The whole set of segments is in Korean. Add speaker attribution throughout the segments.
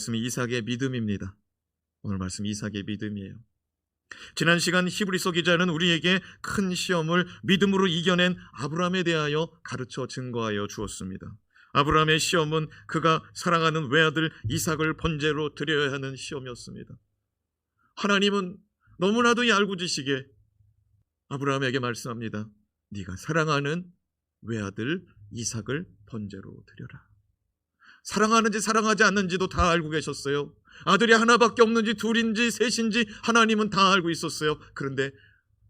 Speaker 1: 말씀이 이삭의 믿음입니다. 오늘 말씀 이삭의 믿음이에요. 지난 시간 히브리서 기자는 우리에게 큰 시험을 믿음으로 이겨낸 아브라함에 대하여 가르쳐 증거하여 주었습니다. 아브라함의 시험은 그가 사랑하는 외아들 이삭을 번제로 드려야 하는 시험이었습니다. 하나님은 너무나도 얄궂으시게 아브라함에게 말씀합니다. 네가 사랑하는 외아들 이삭을 번제로 드려라. 사랑하는지 사랑하지 않는지도 다 알고 계셨어요. 아들이 하나밖에 없는지 둘인지 셋인지 하나님은 다 알고 있었어요. 그런데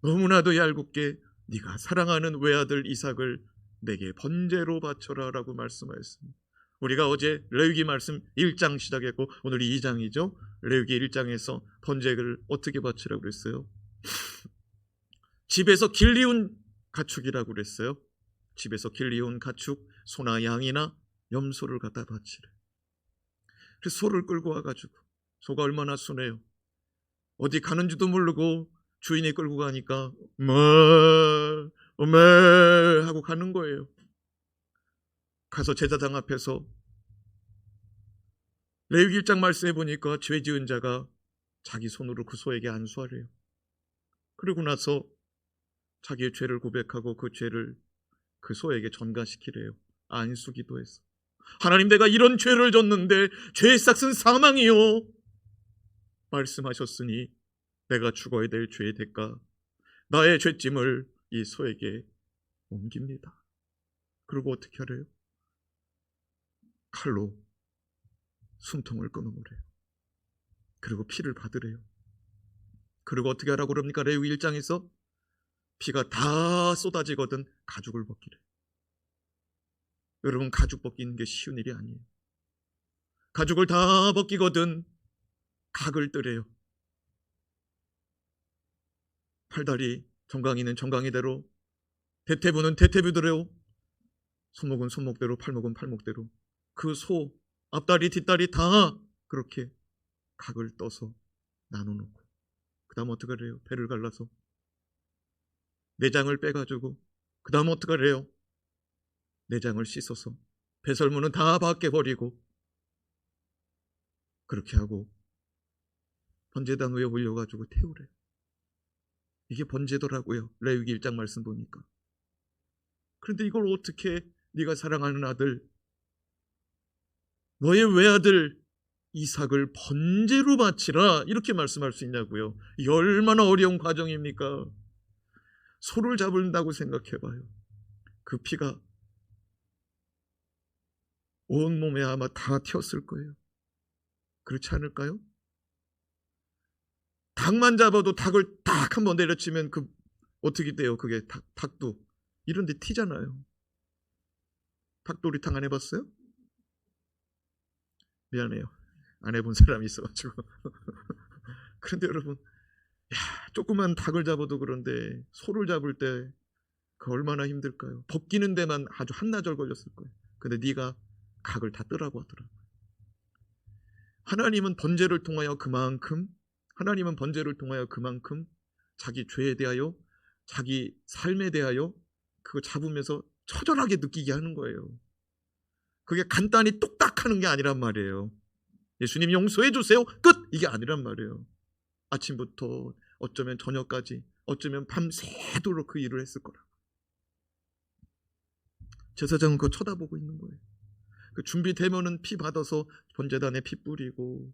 Speaker 1: 너무나도 얄궂게 네가 사랑하는 외아들 이삭을 내게 번제로 바쳐라 라고 말씀하였습니다. 우리가 어제 레위기 말씀 1장 시작했고 오늘이 2장이죠. 레위기 1장에서 번제를 어떻게 바치라고 그랬어요? 집에서 길리운 가축이라고 그랬어요. 집에서 길리운 가축, 소나 양이나 염소를 갖다 바치래. 그래서 소를 끌고 와가지고, 소가 얼마나 순해요. 어디 가는지도 모르고 주인이 끌고 가니까 매 하고 가는 거예요. 가서 제사장 앞에서 레위기 1장 말씀해 보니까 죄 지은 자가 자기 손으로 그 소에게 안수하래요. 그리고 나서 자기의 죄를 고백하고 그 죄를 그 소에게 전가시키래요. 안수기도 했어. 하나님, 내가 이런 죄를 졌는데 죄의 삭은 사망이요 말씀하셨으니 내가 죽어야 될 죄의 대가, 나의 죄짐을 이 소에게 옮깁니다. 그리고 어떻게 하래요? 칼로 숨통을 끊어놓으래요. 그리고 피를 받으래요. 그리고 어떻게 하라고 그럽니까? 레위기 1장에서 피가 다 쏟아지거든 가죽을 벗기래. 여러분, 가죽 벗기는 게 쉬운 일이 아니에요. 가죽을 다 벗기거든 각을 뜨래요. 팔다리, 정강이는 정강이대로, 대퇴부는 대퇴부대로, 손목은 손목대로, 팔목은 팔목대로 그 소 앞다리 뒷다리 다 그렇게 각을 떠서 나눠놓고 그 다음 어떻게 해요? 배를 갈라서 내장을 빼가지고 그 다음 어떻게 해요? 내장을 씻어서 배설물은 다 밖에 버리고 그렇게 하고 번제단 위에 올려가지고 태우래요. 이게 번제더라고요. 레위기 1장 말씀 보니까. 그런데 이걸 어떻게 네가 사랑하는 아들, 너의 외아들 이삭을 번제로 바치라 이렇게 말씀할 수 있냐고요. 이게 얼마나 어려운 과정입니까? 소를 잡는다고 생각해봐요. 그 피가 온몸에 아마 다 튀었을 거예요. 그렇지 않을까요? 닭만 잡아도 닭을 딱 한번 내려치면 그 어떻게 돼요? 그게 닭도 이런 데 튀잖아요. 닭도리탕 안 해봤어요? 미안해요. 안 해본 사람이 있어가지고. 그런데 여러분, 조그만 닭을 잡아도 그런데 소를 잡을 때 그 얼마나 힘들까요? 벗기는 데만 아주 한나절 걸렸을 거예요. 근데 네가 각을 다 뜨라고 하더라고요. 하나님은 번제를 통하여 그만큼 자기 죄에 대하여, 자기 삶에 대하여 그거 잡으면서 처절하게 느끼게 하는 거예요. 그게 간단히 뚝딱 하는 게 아니란 말이에요. 예수님 용서해 주세요, 끝! 이게 아니란 말이에요. 아침부터 어쩌면 저녁까지, 어쩌면 밤새도록 그 일을 했을 거라. 제사장은 그거 쳐다보고 있는 거예요. 그 준비되면은 피 받아서 번제단에 피 뿌리고,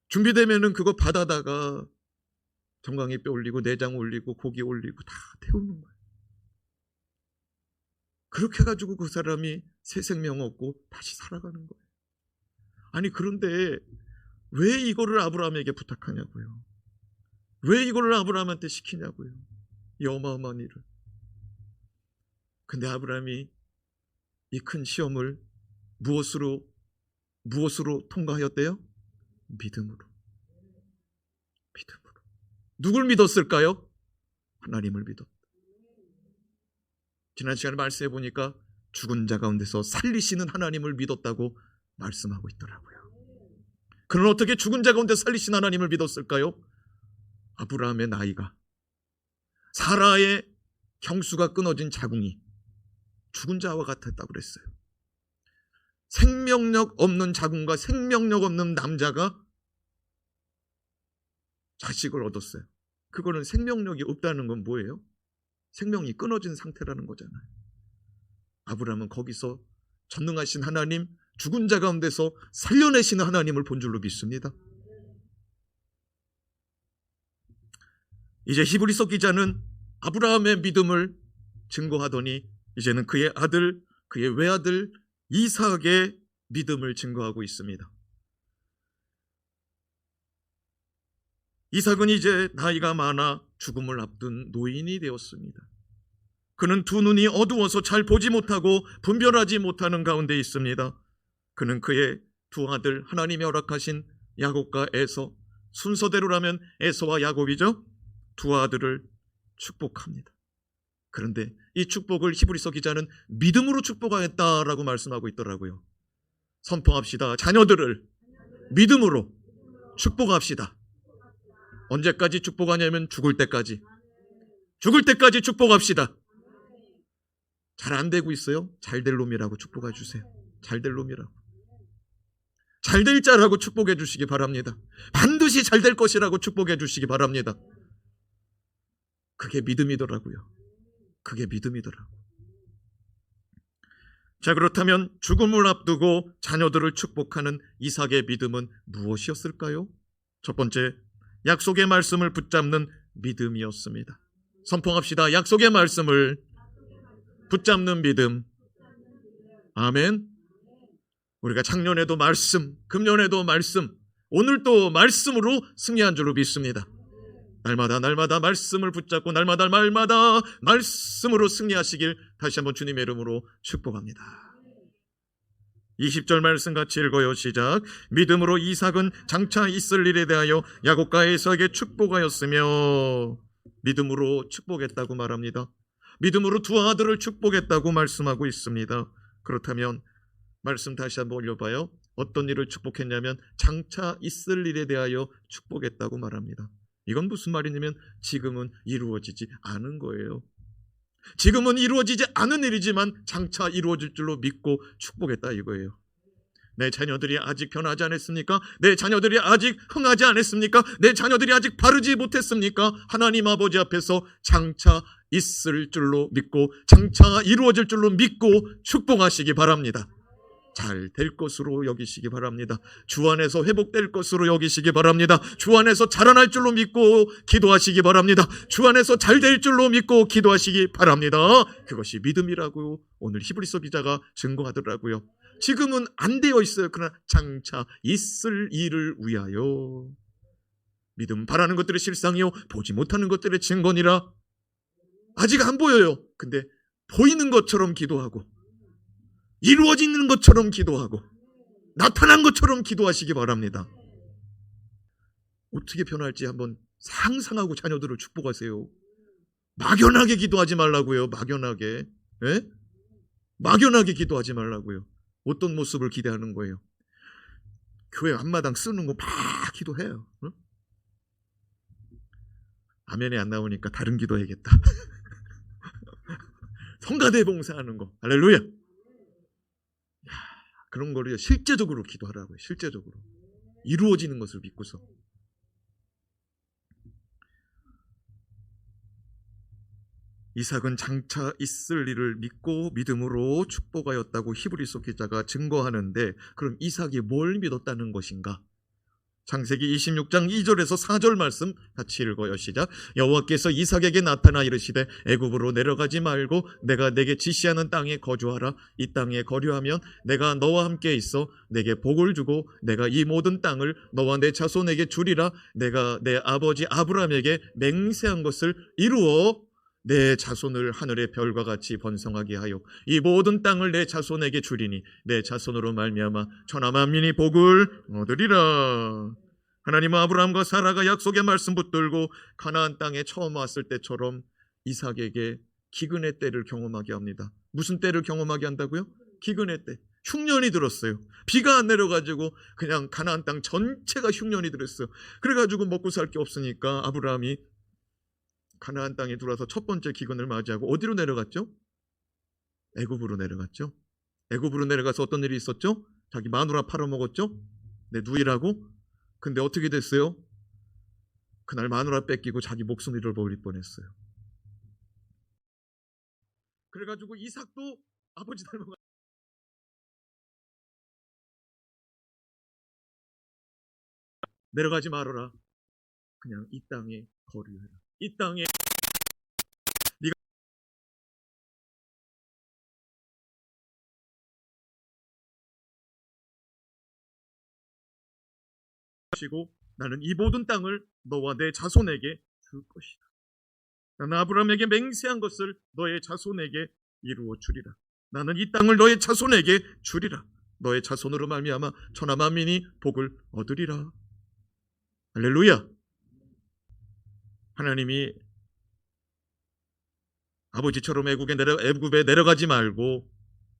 Speaker 1: 준비되면은 그거 받아다가 정강이 뼈 올리고 내장 올리고 고기 올리고 다 태우는 거예요. 그렇게 해가지고 그 사람이 새 생명 얻고 다시 살아가는 거예요. 아니, 그런데 왜 이거를 아브라함에게 부탁하냐고요. 왜 이거를 아브라함한테 시키냐고요. 이 어마어마한 일을. 근데 아브라함이 이 큰 시험을 무엇으로 통과하였대요? 믿음으로. 누굴 믿었을까요? 하나님을 믿었다. 지난 시간에 말씀해 보니까 죽은 자 가운데서 살리시는 하나님을 믿었다고 말씀하고 있더라고요. 그는 어떻게 죽은 자 가운데 살리신 하나님을 믿었을까요? 아브라함의 나이가, 사라의 경수가 끊어진 자궁이 죽은 자와 같았다고 그랬어요. 생명력 없는 자궁과 생명력 없는 남자가 자식을 얻었어요. 그거는 생명력이 없다는 건 뭐예요? 생명이 끊어진 상태라는 거잖아요. 아브라함은 거기서 전능하신 하나님, 죽은 자 가운데서 살려내시는 하나님을 본 줄로 믿습니다. 이제 히브리서 기자는 아브라함의 믿음을 증거하더니 이제는 그의 아들, 그의 외아들 이삭의 믿음을 증거하고 있습니다. 이삭은 이제 나이가 많아 죽음을 앞둔 노인이 되었습니다. 그는 두 눈이 어두워서 잘 보지 못하고 분별하지 못하는 가운데 있습니다. 그는 그의 두 아들, 하나님이 허락하신 야곱과 에서, 순서대로라면 에서와 야곱이죠. 두 아들을 축복합니다. 그런데 이 축복을 히브리서 기자는 믿음으로 축복하였다라고 말씀하고 있더라고요. 선포합시다. 자녀들을 믿음으로 축복합시다. 언제까지 축복하냐면 죽을 때까지. 죽을 때까지 축복합시다. 잘 안 되고 있어요? 잘 될 놈이라고 축복해 주세요. 잘 될 놈이라고. 잘 될 자라고 축복해 주시기 바랍니다. 반드시 잘 될 것이라고 축복해 주시기 바랍니다. 그게 믿음이더라고요. 그게 믿음이더라고요. 자, 그렇다면 죽음을 앞두고 자녀들을 축복하는 이삭의 믿음은 무엇이었을까요? 첫 번째, 약속의 말씀을 붙잡는 믿음이었습니다. 선포합시다. 약속의 말씀을 붙잡는 믿음. 아멘. 우리가 작년에도 말씀, 금년에도 말씀, 오늘도 말씀으로 승리한 줄로 믿습니다. 날마다 말씀을 붙잡고 날마다 말씀으로 승리하시길 다시 한번 주님의 이름으로 축복합니다. 20절 말씀 같이 읽어요. 시작. 믿음으로 이삭은 장차 있을 일에 대하여 야곱과 에서에게 축복하였으며, 믿음으로 축복했다고 말합니다. 믿음으로 두 아들을 축복했다고 말씀하고 있습니다. 그렇다면 말씀 다시 한번 올려봐요. 어떤 일을 축복했냐면 장차 있을 일에 대하여 축복했다고 말합니다. 이건 무슨 말이냐면 지금은 이루어지지 않은 거예요. 지금은 이루어지지 않은 일이지만 장차 이루어질 줄로 믿고 축복했다 이거예요. 내 자녀들이 아직 변하지 않았습니까? 내 자녀들이 아직 흥하지 않았습니까? 내 자녀들이 아직 바르지 못했습니까? 하나님 아버지 앞에서 장차 있을 줄로 믿고 장차 이루어질 줄로 믿고 축복하시기 바랍니다. 잘 될 것으로 여기시기 바랍니다. 주 안에서 회복될 것으로 여기시기 바랍니다. 주 안에서 자라날 줄로 믿고 기도하시기 바랍니다. 주 안에서 잘 될 줄로 믿고 기도하시기 바랍니다. 그것이 믿음이라고 오늘 히브리서 기자가 증거하더라고요. 지금은 안 되어 있어요. 그러나 장차 있을 일을 위하여. 믿음 바라는 것들의 실상이요 보지 못하는 것들의 증거니라. 아직 안 보여요. 근데 보이는 것처럼 기도하고 이루어지는 것처럼 기도하고 나타난 것처럼 기도하시기 바랍니다. 어떻게 변할지 한번 상상하고 자녀들을 축복하세요. 막연하게 기도하지 말라고요. 막연하게. 예? 막연하게 기도하지 말라고요. 어떤 모습을 기대하는 거예요? 교회 앞마당 쓰는 거 막 기도해요. 응? 아멘이 안 나오니까 다른 기도해야겠다. 성가대 봉사하는 거. 할렐루야. 그런 거를 실제적으로 기도하라고요. 실제적으로 이루어지는 것을 믿고서. 이삭은 장차 있을 일을 믿고 믿음으로 축복하였다고 히브리서 기자가 증거하는데, 그럼 이삭이 뭘 믿었다는 것인가? 창세기 26장 2절에서 4절 말씀 같이 읽어요. 시작. 여호와께서 이삭에게 나타나 이르시되 애굽으로 내려가지 말고 내가 내게 지시하는 땅에 거주하라. 이 땅에 거류하면 내가 너와 함께 있어 내게 복을 주고 내가 이 모든 땅을 너와 내 자손에게 주리라. 내가 내 아버지 아브라함에게 맹세한 것을 이루어 내 자손을 하늘의 별과 같이 번성하게 하여 이 모든 땅을 내 자손에게 주리니 내 자손으로 말미암아 천하 만민이 복을 얻으리라. 하나님은 아브라함과 사라가 약속의 말씀 붙들고 가나안 땅에 처음 왔을 때처럼 이삭에게 기근의 때를 경험하게 합니다. 무슨 때를 경험하게 한다고요? 기근의 때. 흉년이 들었어요. 비가 안 내려가지고 그냥 가나안 땅 전체가 흉년이 들었어요. 그래가지고 먹고 살 게 없으니까 아브라함이 가나안 땅에 들어와서 첫 번째 기근을 맞이하고 어디로 내려갔죠? 애굽으로 내려갔죠. 애굽으로 내려가서 어떤 일이 있었죠? 자기 마누라 팔아먹었죠? 내 누이라고? 근데 어떻게 됐어요? 그날 마누라 뺏기고 자기 목숨 잃어버릴 뻔했어요. 그래가지고 이삭도 아버지 닮아가 내려가지 말아라. 그냥 이 땅에 거류해라. 이 땅에 네가 하시고 나는 이 모든 땅을 너와 내 자손에게 줄 것이다. 나는 아브라함에게 맹세한 것을 너의 자손에게 이루어 주리라. 나는 이 땅을 너의 자손에게 주리라. 너의 자손으로 말미암아 천하 만민이 복을 얻으리라. 할렐루야. 하나님이 아버지처럼 애굽에 내려가지 말고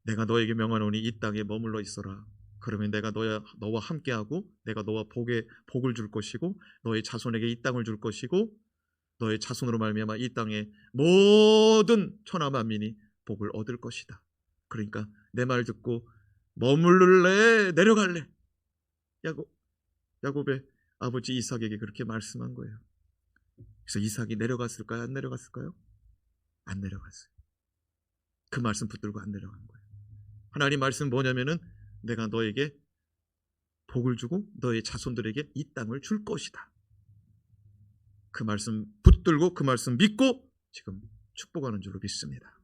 Speaker 1: 내가 너에게 명하노니 이 땅에 머물러 있어라. 그러면 내가 너와 함께하고 내가 너와 복을 줄 것이고 너의 자손에게 이 땅을 줄 것이고 너의 자손으로 말미암아 이 땅의 모든 천하 만민이 복을 얻을 것이다. 그러니까 내 말 듣고 머물를래 내려갈래? 야곱의 아버지 이삭에게 그렇게 말씀한 거예요. 그래서 이삭이 내려갔을까요? 안 내려갔을까요? 안 내려갔어요. 그 말씀 붙들고 안 내려간 거예요. 하나님 말씀 뭐냐면은 내가 너에게 복을 주고 너의 자손들에게 이 땅을 줄 것이다. 그 말씀 붙들고 그 말씀 믿고 지금 축복하는 줄로 믿습니다.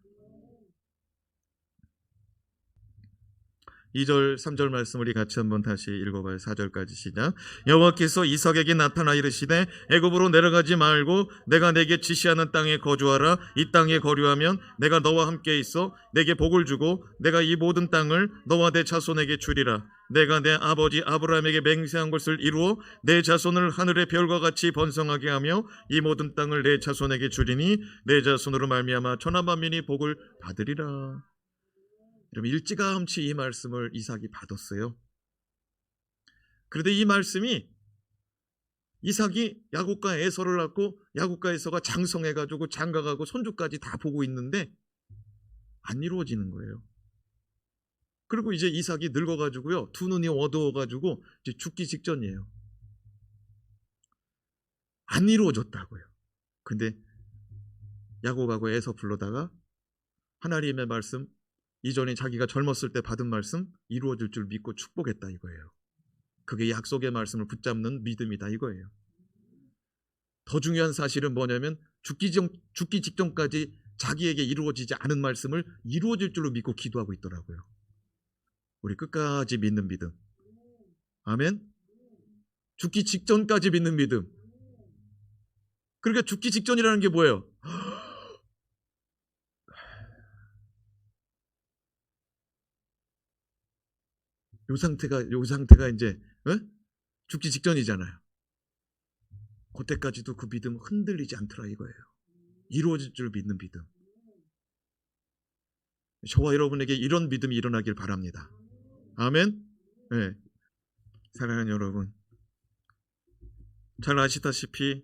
Speaker 1: 2절 3절 말씀 우리 같이 한번 다시 읽어봐요. 4절까지 시작. 여호와께서 이삭에게 나타나 이르시되 애굽으로 내려가지 말고 내가 내게 지시하는 땅에 거주하라. 이 땅에 거류하면 내가 너와 함께 있어 내게 복을 주고 내가 이 모든 땅을 너와 내 자손에게 주리라. 내가 내 아버지 아브라함에게 맹세한 것을 이루어 내 자손을 하늘의 별과 같이 번성하게 하며 이 모든 땅을 내 자손에게 주리니 내 자손으로 말미암아 천하 만민이 복을 받으리라. 여러분 일찌감치 이 말씀을 이삭이 받았어요. 그런데 이 말씀이 이삭이 야곱과 에서를 낳고 야곱과 에서가 장성해가지고 장가가고 손주까지 다 보고 있는데 안 이루어지는 거예요. 그리고 이제 이삭이 늙어가지고요 두 눈이 어두워가지고 이제 죽기 직전이에요. 안 이루어졌다고요. 근데 야곱하고 에서 불러다가 하나님의 말씀 이전에 자기가 젊었을 때 받은 말씀 이루어질 줄 믿고 축복했다 이거예요. 그게 약속의 말씀을 붙잡는 믿음이다 이거예요. 더 중요한 사실은 뭐냐면 죽기 직전까지 자기에게 이루어지지 않은 말씀을 이루어질 줄로 믿고 기도하고 있더라고요. 우리 끝까지 믿는 믿음. 아멘. 죽기 직전까지 믿는 믿음. 그러니까 죽기 직전이라는 게 뭐예요? 요 상태가 이제 죽기 직전이잖아요. 그때까지도 그 믿음은 흔들리지 않더라 이거예요. 이루어질 줄 믿는 믿음. 저와 여러분에게 이런 믿음이 일어나길 바랍니다. 아멘. 네. 사랑하는 여러분, 잘 아시다시피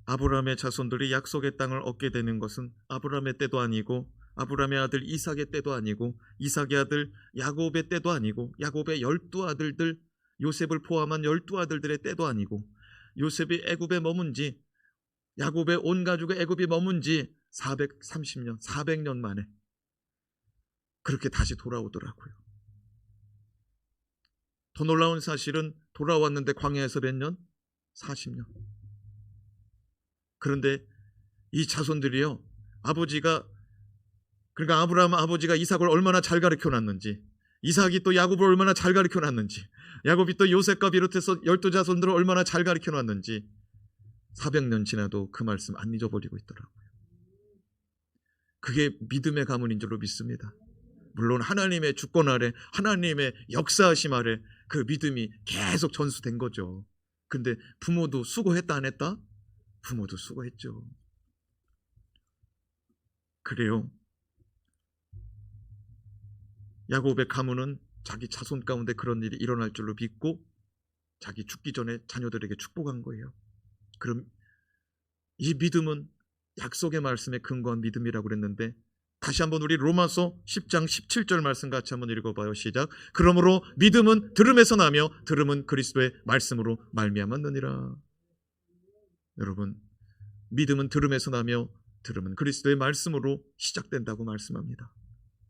Speaker 1: 아브라함의 자손들이 약속의 땅을 얻게 되는 것은 아브라함의 때도 아니고 아브라함의 아들 이삭의 때도 아니고 이삭의 아들 야곱의 때도 아니고 야곱의 12아들들 요셉을 포함한 12아들들의 때도 아니고 요셉이 애굽에 머문 지 야곱의 온 가족의 애굽에 머문 지 430년 400년 만에 그렇게 다시 돌아오더라고요. 더 놀라운 사실은 돌아왔는데 광야에서 몇 년? 40년. 그런데 이 자손들이요 그러니까 아브라함 아버지가 이삭을 얼마나 잘 가르쳐놨는지 이삭이 또 야곱을 얼마나 잘 가르쳐놨는지 야곱이 또 요셉과 비롯해서 12자손들을 얼마나 잘 가르쳐놨는지 400년 지나도 그 말씀 안 잊어버리고 있더라고요. 그게 믿음의 가문인 줄로 믿습니다. 물론 하나님의 주권 아래 하나님의 역사하심 아래 그 믿음이 계속 전수된 거죠. 근데 부모도 수고했다 안 했다? 부모도 수고했죠. 그래요. 야곱의 가문은 자기 자손 가운데 그런 일이 일어날 줄로 믿고 자기 죽기 전에 자녀들에게 축복한 거예요. 그럼 이 믿음은 약속의 말씀에 근거한 믿음이라고 그랬는데 다시 한번 우리 로마서 10장 17절 말씀 같이 한번 읽어봐요. 시작. 그러므로 믿음은 들음에서 나며 들음은 그리스도의 말씀으로 말미암았느니라. 여러분, 믿음은 들음에서 나며 들음은 그리스도의 말씀으로 시작된다고 말씀합니다.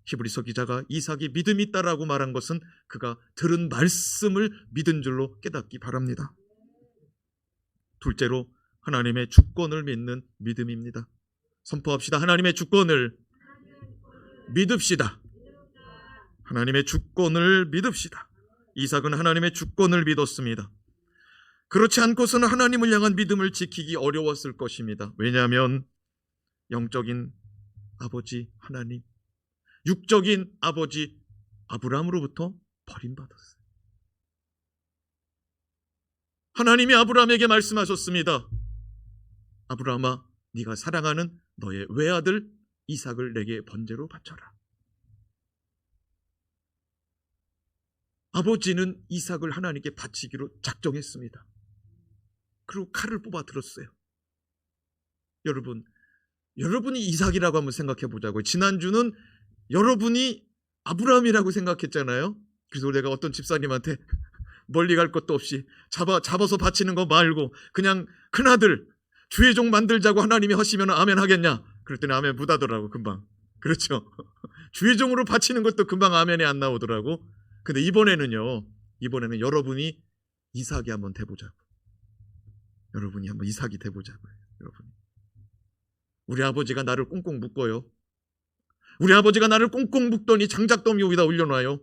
Speaker 1: 히브리서 기자가 이삭이 믿음이 있다라고 말한 것은 그가 들은 말씀을 믿은 줄로 깨닫기 바랍니다. 둘째로 하나님의 주권을 믿는 믿음입니다. 선포합시다. 하나님의 주권을 믿읍시다. 하나님의 주권을 믿읍시다. 이삭은 하나님의 주권을 믿었습니다. 그렇지 않고서는 하나님을 향한 믿음을 지키기 어려웠을 것입니다. 왜냐하면 영적인 아버지 하나님, 육적인 아버지 아브라함으로부터 버림받았어요. 하나님이 아브라함에게 말씀하셨습니다. 아브라함아, 네가 사랑하는 너의 외아들 이삭을 내게 번제로 바쳐라. 아버지는 이삭을 하나님께 바치기로 작정했습니다. 그리고 칼을 뽑아 들었어요. 여러분이 이삭이라고 한번 생각해 보자고요. 지난주는 여러분이 아브라함이라고 생각했잖아요. 그래서 내가 어떤 집사님한테 멀리 갈 것도 없이 잡아서 바치는 거 말고 그냥 큰아들 주의 종 만들자고 하나님이 하시면 아멘 하겠냐? 그랬더니 아멘 못하더라고 금방. 그렇죠? 주의 종으로 바치는 것도 금방 아멘이 안 나오더라고. 근데 이번에는 여러분이 이삭이 한번 돼보자고. 여러분이 한번 이삭이 돼보자고요. 여러분이. 우리 아버지가 나를 꽁꽁 묶어요. 우리 아버지가 나를 꽁꽁 묶더니 장작더미 위에다 올려놔요.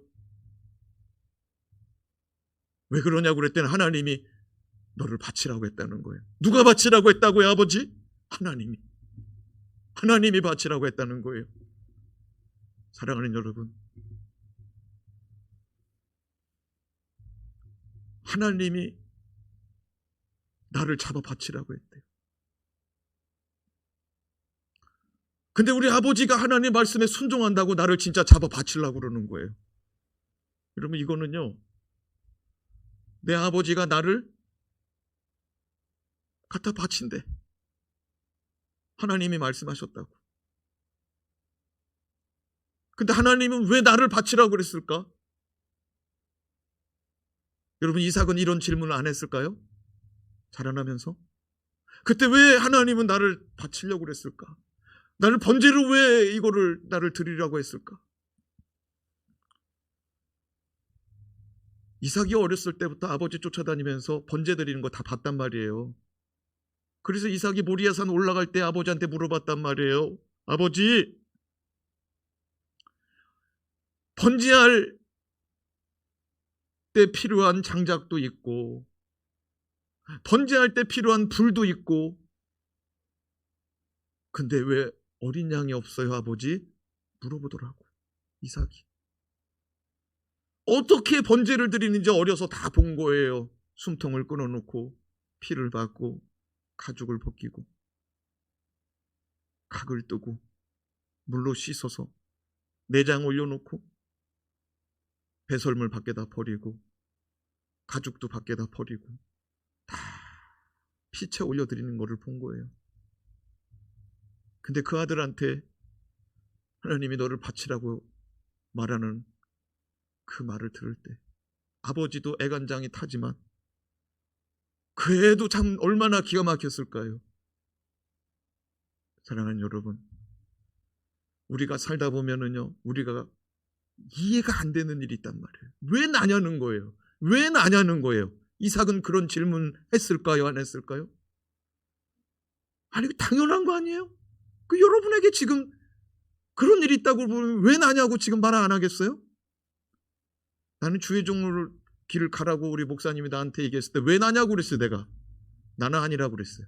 Speaker 1: 왜 그러냐고 그랬더니 하나님이 너를 바치라고 했다는 거예요. 누가 바치라고 했다고요, 아버지? 하나님이 바치라고 했다는 거예요. 사랑하는 여러분, 하나님이 나를 잡아 바치라고 했대요. 근데 우리 아버지가 하나님 말씀에 순종한다고 나를 진짜 잡아 바치려고 그러는 거예요. 여러분, 이거는요, 내 아버지가 나를 갖다 바친대. 하나님이 말씀하셨다고. 근데 하나님은 왜 나를 바치라고 그랬을까? 여러분, 이삭은 이런 질문을 안 했을까요? 자라나면서? 그때 왜 하나님은 나를 바치려고 그랬을까? 나를 번제로 왜 이거를 나를 드리려고 했을까? 이삭이 어렸을 때부터 아버지 쫓아다니면서 번제 드리는 거 다 봤단 말이에요. 그래서 이삭이 모리아산 올라갈 때 아버지한테 물어봤단 말이에요. 아버지, 번제할 때 필요한 장작도 있고 번제할 때 필요한 불도 있고 근데 왜 어린 양이 없어요, 아버지? 물어보더라고, 이삭이. 어떻게 번제를 드리는지 어려서 다 본 거예요. 숨통을 끊어놓고 피를 받고 가죽을 벗기고 각을 뜨고 물로 씻어서 내장 올려놓고 배설물 밖에다 버리고 가죽도 밖에다 버리고 다 피채 올려드리는 거를 본 거예요. 근데 그 아들한테 하나님이 너를 바치라고 말하는 그 말을 들을 때 아버지도 애간장이 타지만 그 애도 참 얼마나 기가 막혔을까요? 사랑하는 여러분, 우리가 살다 보면은요, 우리가 이해가 안 되는 일이 있단 말이에요. 왜 나냐는 거예요. 왜 나냐는 거예요. 이삭은 그런 질문 했을까요? 안 했을까요? 아니, 당연한 거 아니에요? 그 여러분에게 지금 그런 일이 있다고 보면 왜 나냐고 지금 말 안 하겠어요? 나는 주의 종을 길을 가라고 우리 목사님이 나한테 얘기했을 때 왜 나냐고 그랬어요. 내가 나는 아니라고 그랬어요.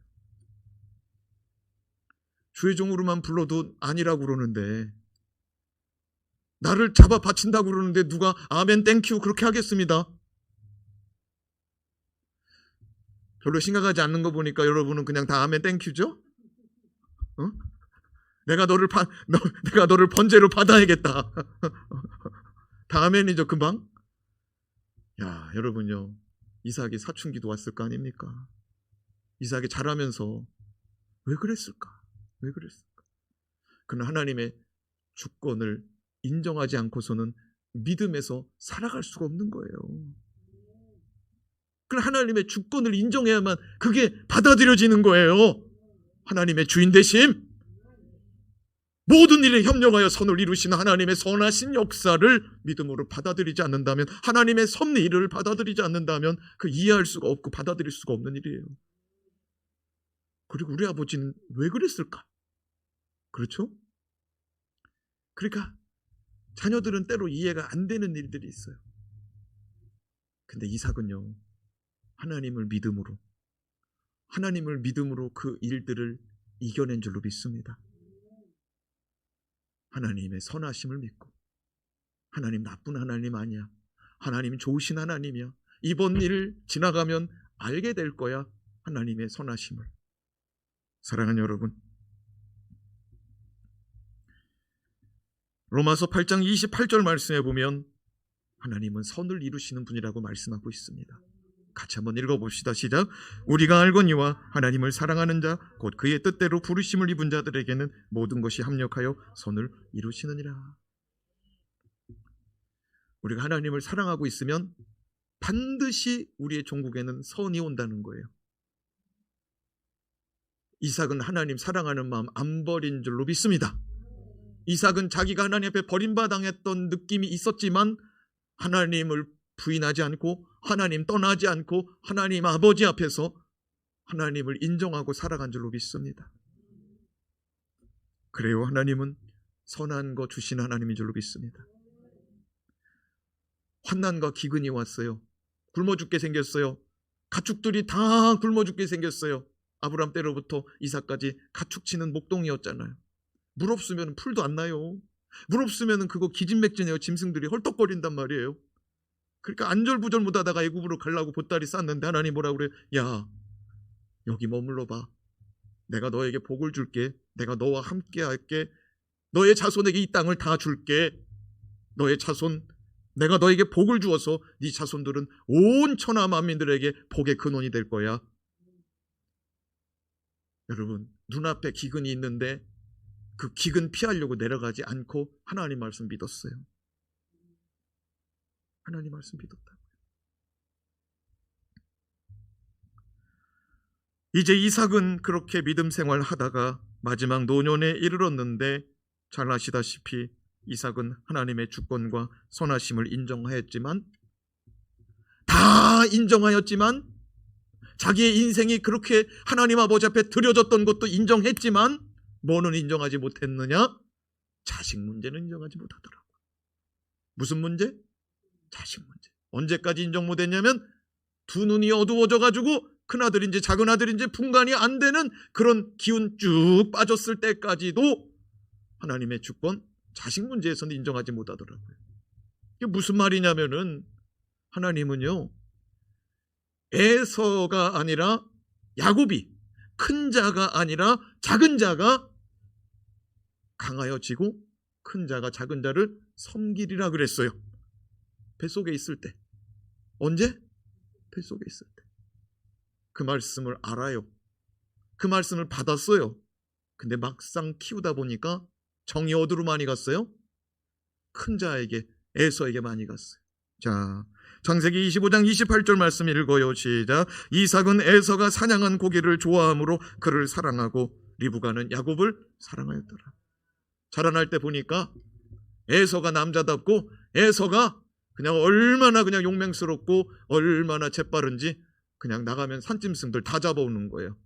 Speaker 1: 주의 종으로만 불러도 아니라고 그러는데 나를 잡아 바친다고 그러는데 누가 아멘 땡큐 그렇게 하겠습니다. 별로 심각하지 않는 거 보니까 여러분은 그냥 다 아멘 땡큐죠? 어? 내가 너를 번제로 받아야겠다. 다 아멘이죠, 금방. 야, 여러분요, 이삭이 사춘기도 왔을 거 아닙니까? 이삭이 자라면서 왜 그랬을까? 그는 하나님의 주권을 인정하지 않고서는 믿음에서 살아갈 수가 없는 거예요. 그럼 하나님의 주권을 인정해야만 그게 받아들여지는 거예요. 하나님의 주인 되심, 모든 일에 협력하여 선을 이루시는 하나님의 선하신 역사를 믿음으로 받아들이지 않는다면, 하나님의 섭리를 받아들이지 않는다면 그 이해할 수가 없고 받아들일 수가 없는 일이에요. 그리고 우리 아버지는 왜 그랬을까? 그렇죠? 그러니까 자녀들은 때로 이해가 안 되는 일들이 있어요. 근데 이삭은요, 하나님을 믿음으로 그 일들을 이겨낸 줄로 믿습니다. 하나님의 선하심을 믿고, 하나님 나쁜 하나님 아니야, 하나님 좋으신 하나님이야, 이번 일 지나가면 알게 될 거야, 하나님의 선하심을. 사랑하는 여러분, 로마서 8장 28절 말씀에 보면 하나님은 선을 이루시는 분이라고 말씀하고 있습니다. 같이 한번 읽어봅시다. 시작. 우리가 알거니와 하나님을 사랑하는 자 곧 그의 뜻대로 부르심을 입은 자들에게는 모든 것이 합력하여 선을 이루시느니라. 우리가 하나님을 사랑하고 있으면 반드시 우리의 종국에는 선이 온다는 거예요. 이삭은 하나님 사랑하는 마음 안 버린 줄로 믿습니다. 이삭은 자기가 하나님 앞에 버림받았던 느낌이 있었지만 하나님을 부인하지 않고, 하나님 떠나지 않고, 하나님 아버지 앞에서 하나님을 인정하고 살아간 줄로 믿습니다. 그래요, 하나님은 선한 거 주신 하나님인 줄로 믿습니다. 환난과 기근이 왔어요. 굶어 죽게 생겼어요. 가축들이 다 굶어 죽게 생겼어요. 아브람 때로부터 이삭까지 가축 치는 목동이었잖아요. 물 없으면 풀도 안 나요. 물 없으면 그거 기진맥진해요. 짐승들이 헐떡거린단 말이에요. 그러니까 안절부절 못하다가 애굽으로 가려고 보따리 쌌는데 하나님 뭐라고 그래요? 야, 여기 머물러 봐. 내가 너에게 복을 줄게. 내가 너와 함께 할게. 너의 자손에게 이 땅을 다 줄게. 너의 자손, 내가 너에게 복을 주어서 네 자손들은 온 천하 만민들에게 복의 근원이 될 거야. 여러분, 눈앞에 기근이 있는데 그 기근 피하려고 내려가지 않고 하나님 말씀 믿었어요. 하나님 말씀 믿었다고요. 이제 이삭은 그렇게 믿음 생활 하다가 마지막 노년에 이르렀는데, 잘 아시다시피 이삭은 하나님의 주권과 선하심을 인정하였지만, 다 인정하였지만, 자기의 인생이 그렇게 하나님 아버지 앞에 드려졌던 것도 인정했지만, 뭐는 인정하지 못했느냐? 자식 문제는 인정하지 못하더라고. 무슨 문제? 자식 문제. 언제까지 인정 못했냐면 두 눈이 어두워져가지고 큰아들인지 작은아들인지 분간이 안 되는 그런 기운 쭉 빠졌을 때까지도 하나님의 주권, 자식 문제에서는 인정하지 못하더라고요. 이게 무슨 말이냐면은 하나님은요, 에서가 아니라 야곱이, 큰 자가 아니라 작은 자가 강하여지고 큰 자가 작은 자를 섬기리라 그랬어요. 뱃속에 있을 때. 언제? 뱃속에 있을 때. 그 말씀을 알아요. 그 말씀을 받았어요. 근데 막상 키우다 보니까 정이 어디로 많이 갔어요? 큰 자에게, 에서에게 많이 갔어요. 자, 창세기 25장 28절 말씀 읽어요. 시작. 이삭은 에서가 사냥한 고기를 좋아함으로 그를 사랑하고 리브가는 야곱을 사랑하였더라. 자라날 때 보니까 에서가 남자답고, 에서가 그냥 얼마나 그냥 용맹스럽고 얼마나 재빠른지 그냥 나가면 산짐승들 다 잡아오는 거예요.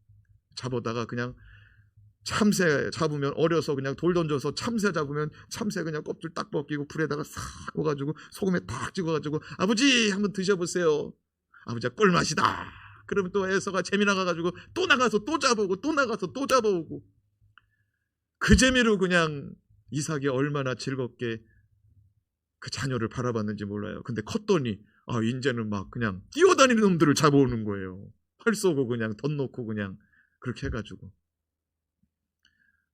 Speaker 1: 잡아다가 그냥 참새 잡으면, 어려서 그냥 돌 던져서 참새 잡으면 참새 그냥 껍질 딱 벗기고 불에다가 싹 구워가지고 소금에 딱 찍어가지고 아버지 한번 드셔보세요. 아버지가 꿀맛이다. 그러면 또 에서가 재미나가가지고 또 나가서 또 잡아오고 또 나가서 또 잡아오고, 그 재미로 그냥 이삭이 얼마나 즐겁게 그 자녀를 바라봤는지 몰라요. 근데 컸더니 이제는 막 그냥 뛰어다니는 놈들을 잡아오는 거예요. 활 쏘고 그냥 덧놓고 그냥 그렇게 해가지고.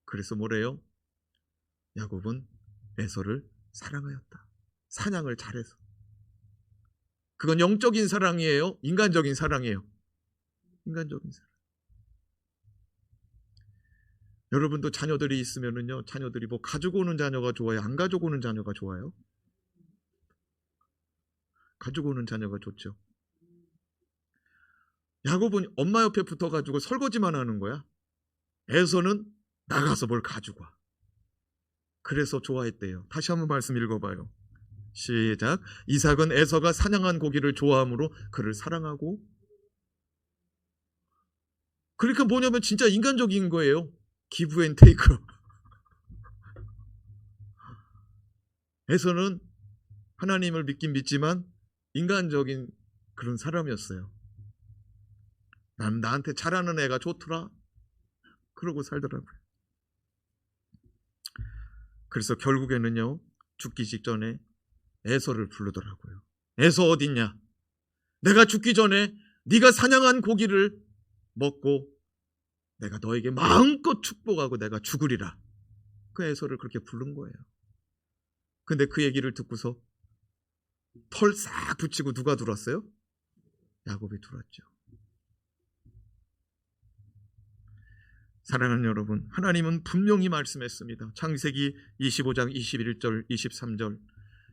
Speaker 1: 그래서 뭐래요? 야곱은 에서를 사랑하였다. 사냥을 잘해서. 그건 영적인 사랑이에요? 인간적인 사랑이에요? 인간적인 사랑. 여러분도 자녀들이 있으면은요, 자녀들이 뭐 가지고 오는 자녀가 좋아요? 안 가지고 오는 자녀가 좋아요? 가지고 오는 자녀가 좋죠. 야곱은 엄마 옆에 붙어가지고 설거지만 하는 거야. 에서는 나가서 뭘 가지고 와. 그래서 좋아했대요. 다시 한번 말씀 읽어봐요. 시작. 이삭은 에서가 사냥한 고기를 좋아하므로 그를 사랑하고. 그러니까 뭐냐면 진짜 인간적인 거예요. 기브 앤 테이크. 에서는 하나님을 믿긴 믿지만 인간적인 그런 사람이었어요. 난 나한테 잘하는 애가 좋더라. 그러고 살더라고요. 그래서 결국에는요, 죽기 직전에 에서를 부르더라고요. 에서 어딨냐? 내가 죽기 전에 네가 사냥한 고기를 먹고 내가 너에게 마음껏 축복하고 내가 죽으리라. 그 에서를 그렇게 부른 거예요. 근데 그 얘기를 듣고서 털 싹 붙이고 누가 들어왔어요? 야곱이 들어왔죠. 사랑하는 여러분, 하나님은 분명히 말씀했습니다. 창세기 25장 21절 23절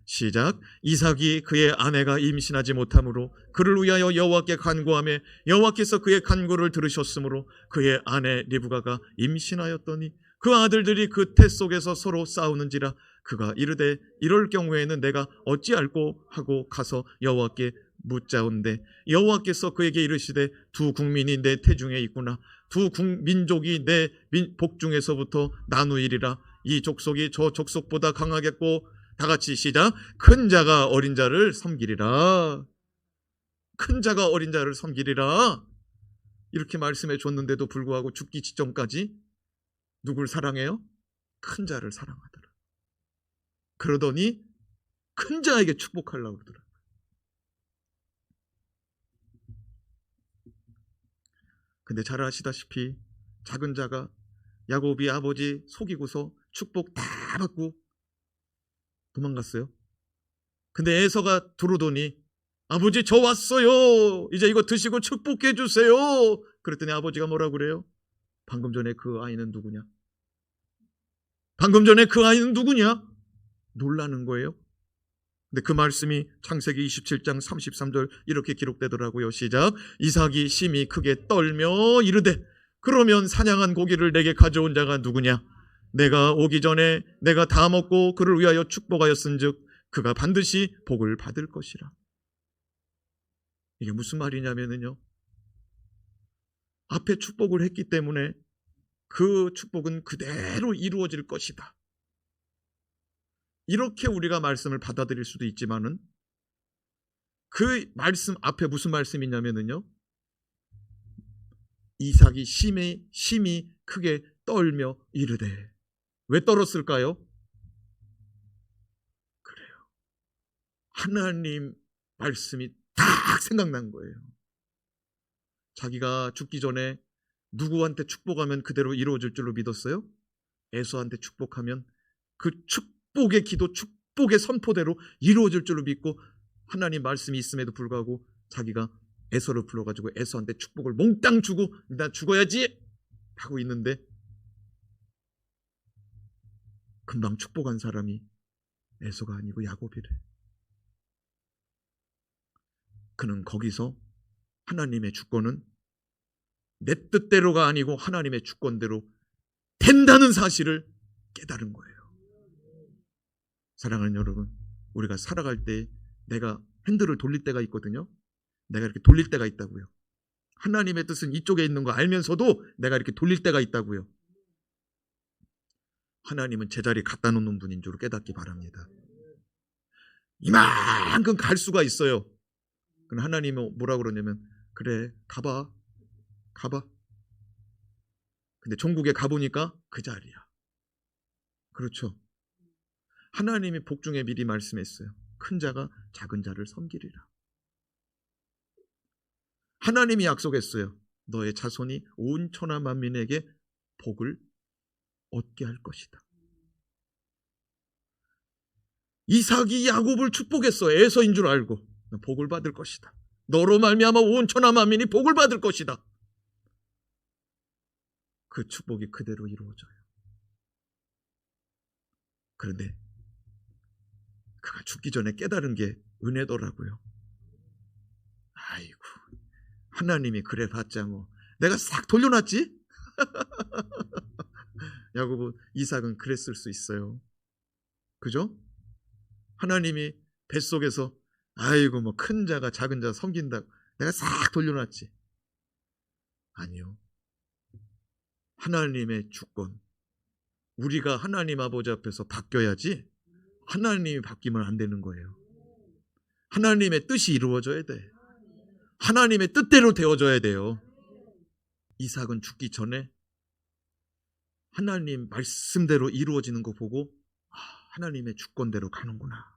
Speaker 1: 시작. 이삭이 그의 아내가 임신하지 못하므로 그를 위하여 여호와께 간구하며 여호와께서 그의 간구를 들으셨으므로 그의 아내 리브가가 임신하였더니 그 아들들이 그 태 속에서 서로 싸우는지라 그가 이르되 이럴 경우에는 내가 어찌할꼬 하고 가서 여호와께 묻자온대 여호와께서 그에게 이르시되 두 국민이 내 태중에 있구나. 두 민족이 내 복중에서부터 나누이리라. 이 족속이 저 족속보다 강하겠고 다 같이 시작. 큰 자가 어린 자를 섬기리라. 큰 자가 어린 자를 섬기리라. 이렇게 말씀해 줬는데도 불구하고 죽기 직전까지 누굴 사랑해요? 큰 자를 사랑하더라. 그러더니 큰 자에게 축복하려고 그러더라. 근데 잘 아시다시피 작은 자가 야곱이 아버지 속이고서 축복 다 받고 도망갔어요. 근데 에서가 들어오더니 아버지 저 왔어요. 이제 이거 드시고 축복해 주세요. 그랬더니 아버지가 뭐라고 그래요? 방금 전에 그 아이는 누구냐? 방금 전에 그 아이는 누구냐? 놀라는 거예요. 근데 그 말씀이 창세기 27장 33절 이렇게 기록되더라고요. 시작. 이삭이 심히 크게 떨며 이르되 그러면 사냥한 고기를 내게 가져온 자가 누구냐? 내가 오기 전에 내가 다 먹고 그를 위하여 축복하였은즉 그가 반드시 복을 받을 것이라. 이게 무슨 말이냐면요, 앞에 축복을 했기 때문에 그 축복은 그대로 이루어질 것이다. 이렇게 우리가 말씀을 받아들일 수도 있지만은 그 말씀 앞에 무슨 말씀이냐면요, 이삭이 심히 크게 떨며 이르되. 왜 떨었을까요? 그래요. 하나님 말씀이 딱 생각난 거예요. 자기가 죽기 전에 누구한테 축복하면 그대로 이루어질 줄로 믿었어요? 에서한테 축복하면 그 축복의 기도, 축복의 선포대로 이루어질 줄로 믿고 하나님 말씀이 있음에도 불구하고 자기가 에서를 불러가지고 에서한테 축복을 몽땅 주고 나 죽어야지 하고 있는데 금방 축복한 사람이 에서가 아니고 야곱이래. 그는 거기서 하나님의 주권은 내 뜻대로가 아니고 하나님의 주권대로 된다는 사실을 깨달은 거예요. 사랑하는 여러분, 우리가 살아갈 때 내가 핸들을 돌릴 때가 있거든요. 내가 이렇게 돌릴 때가 있다고요. 하나님의 뜻은 이쪽에 있는 거 알면서도 내가 이렇게 돌릴 때가 있다고요. 하나님은 제자리 갖다 놓는 분인 줄 깨닫기 바랍니다. 이만큼 갈 수가 있어요. 그럼 하나님은 뭐라고 그러냐면 그래 가봐. 근데 종국에 가보니까 그 자리야. 그렇죠. 하나님이 복중에 미리 말씀했어요. 큰 자가 작은 자를 섬기리라. 하나님이 약속했어요. 너의 자손이 온 천하 만민에게 복을 얻게 할 것이다. 이삭이 야곱을 축복했어. 에서인 줄 알고 복을 받을 것이다. 너로 말미암아 온 천하 만민이 복을 받을 것이다. 그 축복이 그대로 이루어져요. 그런데 그가 죽기 전에 깨달은 게 은혜더라고요. 아이고, 하나님이 그래 봤자 뭐 내가 싹 돌려놨지? 야고보, 이삭은 그랬을 수 있어요. 그죠? 하나님이 뱃속에서 아이고 뭐 큰 자가 작은 자 섬긴다고 내가 싹 돌려놨지. 아니요. 하나님의 주권, 우리가 하나님 아버지 앞에서 바뀌어야지 하나님이 바뀌면 안 되는 거예요. 하나님의 뜻이 이루어져야 돼. 하나님의 뜻대로 되어져야 돼요. 이삭은 죽기 전에 하나님 말씀대로 이루어지는 거 보고 하나님의 주권대로 가는구나.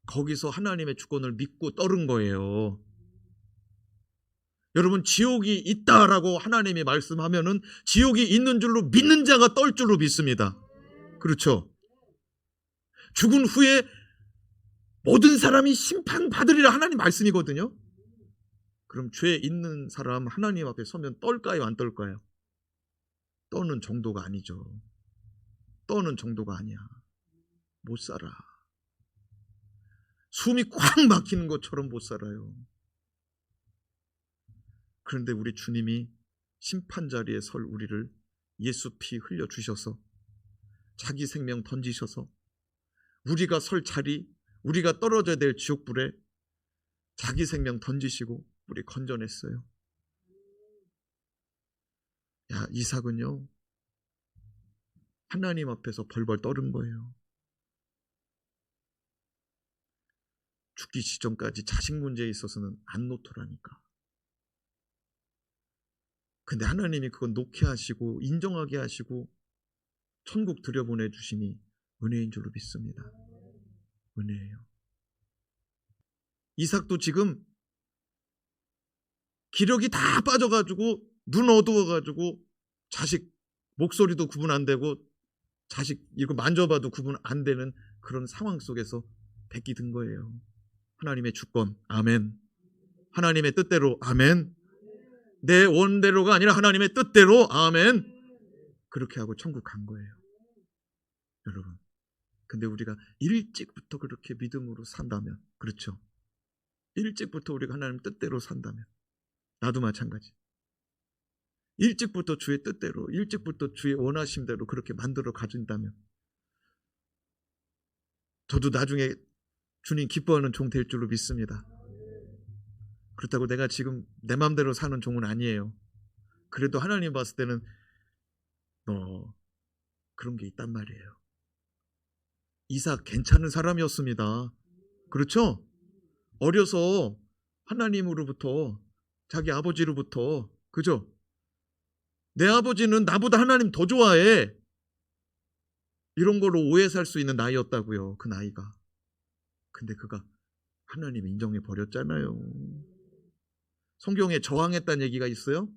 Speaker 1: 거기서 하나님의 주권을 믿고 떠른 거예요. 여러분, 지옥이 있다라고 하나님이 말씀하면은 지옥이 있는 줄로 믿는 자가 떨 줄로 믿습니다. 그렇죠? 죽은 후에 모든 사람이 심판받으리라 하나님 말씀이거든요. 그럼 죄 있는 사람 하나님 앞에 서면 떨까요, 안 떨까요? 떠는 정도가 아니죠. 떠는 정도가 아니야. 못 살아. 숨이 꽉 막히는 것처럼 못 살아요. 그런데 우리 주님이 심판 자리에 설 우리를 예수 피 흘려주셔서 자기 생명 던지셔서 우리가 설 자리, 우리가 떨어져야 될 지옥불에 자기 생명 던지시고 우리 건져냈어요. 야, 이삭은요 하나님 앞에서 벌벌 떠는 거예요. 죽기 직전까지 자식 문제에 있어서는 안 놓더라니까. 근데 하나님이 그건 놓게 하시고 인정하게 하시고 천국 들여보내주시니 은혜인 줄로 믿습니다. 은혜예요. 이삭도 지금 기력이 다 빠져가지고 눈 어두워가지고 자식 목소리도 구분 안 되고 자식 이거 만져봐도 구분 안 되는 그런 상황 속에서 백기 든 거예요. 하나님의 주권, 아멘. 하나님의 뜻대로, 아멘. 내 원대로가 아니라 하나님의 뜻대로, 아멘. 그렇게 하고 천국 간 거예요. 여러분, 근데 우리가 일찍부터 그렇게 믿음으로 산다면, 그렇죠? 일찍부터 우리가 하나님 뜻대로 산다면, 나도 마찬가지. 일찍부터 주의 뜻대로, 일찍부터 주의 원하심대로 그렇게 만들어 가진다면 저도 나중에 주님 기뻐하는 종 될 줄로 믿습니다. 그렇다고 내가 지금 내 마음대로 사는 종은 아니에요. 그래도 하나님 봤을 때는 그런 게 있단 말이에요. 이삭 괜찮은 사람이었습니다. 그렇죠? 어려서 하나님으로부터 자기 아버지로부터, 그죠? 내 아버지는 나보다 하나님 더 좋아해, 이런 걸로 오해 살 수 있는 나이였다고요. 그 나이가. 근데 그가 하나님 인정해 버렸잖아요. 성경에 저항했다는 얘기가 있어요.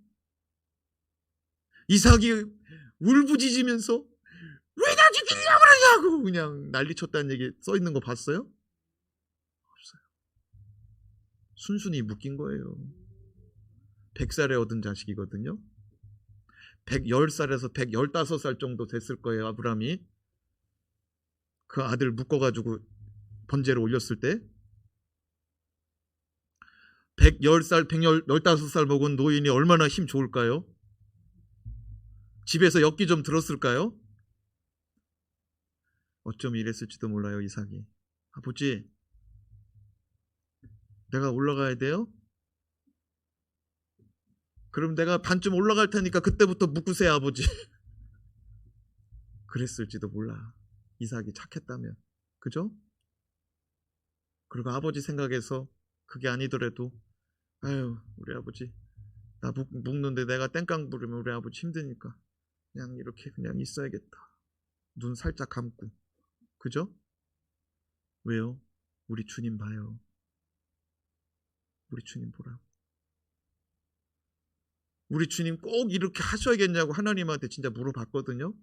Speaker 1: 이삭이 울부짖으면서 왜 나 죽이려고 그러냐고 그냥 난리쳤다는 얘기 써 있는 거 봤어요? 없어요. 순순히 묶인 거예요. 100살에 얻은 자식이거든요. 110살에서 115살 정도 됐을 거예요. 아브라함이 그 아들 묶어가지고 번제를 올렸을 때 110살, 115살 먹은 노인이 얼마나 힘 좋을까요? 집에서 엽기 좀 들었을까요? 어쩜 이랬을지도 몰라요. 이삭이, 아버지 내가 올라가야 돼요? 그럼 내가 반쯤 올라갈 테니까 그때부터 묶으세요 아버지. 그랬을지도 몰라. 이삭이 착했다면. 그죠? 그리고 아버지 생각에서 그게 아니더라도 아유 우리 아버지 나 묶는데 내가 땡깡 부르면 우리 아버지 힘드니까 그냥 이렇게 그냥 있어야겠다. 눈 살짝 감고. 그죠? 왜요? 우리 주님 봐요. 우리 주님 보라고. 우리 주님 꼭 이렇게 하셔야겠냐고 하나님한테 진짜 물어봤거든요.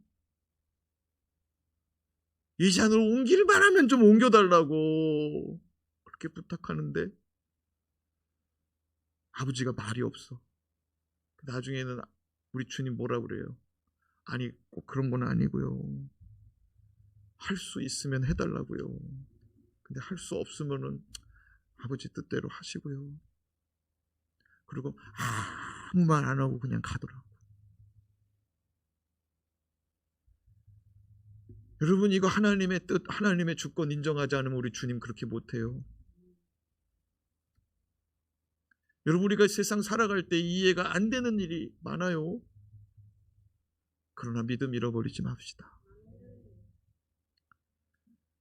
Speaker 1: 이 잔을 옮길 만하면 좀 옮겨달라고 그렇게 부탁하는데 아버지가 말이 없어. 나중에는 우리 주님 뭐라 그래요? 아니 꼭 그런 건 아니고요. 할 수 있으면 해달라고요. 근데 할 수 없으면은 아버지 뜻대로 하시고요. 그리고 아무 말 안 하고 그냥 가더라고. 여러분 이거 하나님의 뜻, 하나님의 주권 인정하지 않으면 우리 주님 그렇게 못해요. 여러분 우리가 세상 살아갈 때 이해가 안 되는 일이 많아요. 그러나 믿음 잃어버리지 맙시다.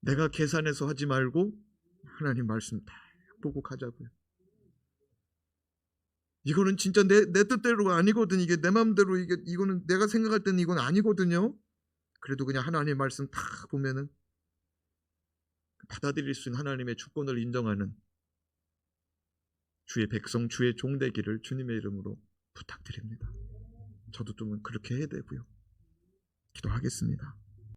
Speaker 1: 내가 계산해서 하지 말고 하나님 말씀 딱 보고 가자고요. 이거는 진짜 내 뜻대로가 아니거든. 이게 내 마음대로 이거는 내가 생각할 때는 이건 아니거든요. 그래도 그냥 하나님 말씀 딱 보면은 받아들일 수 있는 하나님의 주권을 인정하는 주의 백성, 주의 종 되기를 주님의 이름으로 부탁드립니다. 저도 좀 그렇게 해야 되고요. 기도하겠습니다.